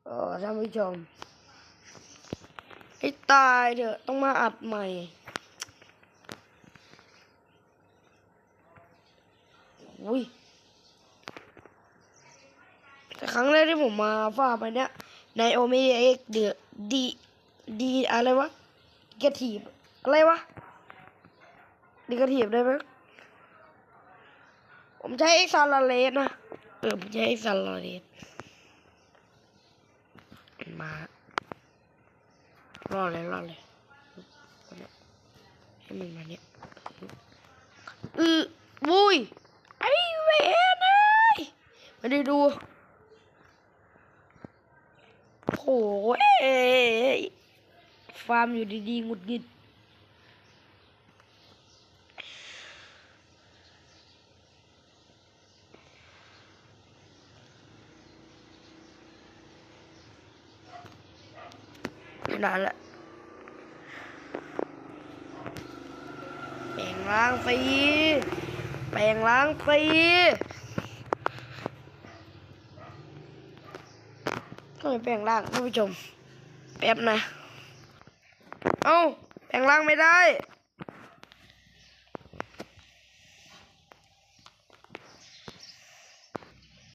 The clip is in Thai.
ท่านผู้ชมให้ตายเถอะต้องมาอัดใหม่อุ้ยแต่ครั้งแรกที่ผมมาฝ้าไปเนี้ยในโอเมเอ็กเดือดีอะไรวะกระถีบอะไรวะดีกระถีบได้ไหมผมใช้ซาลาเลสนะผมใช้ซาลาเลสมารอดเลยให้มันมาเนี่ยวุ้ยไอเวนเลยไม่ได้ดูโอ้ยฟาร์มอยู่ดีๆหงุดหงิดนานละแปลงล้างฟรีก็ไม่แปลงร่างท่านผู้ชมแป๊บนะเอ้าแปลงร่างไม่ได้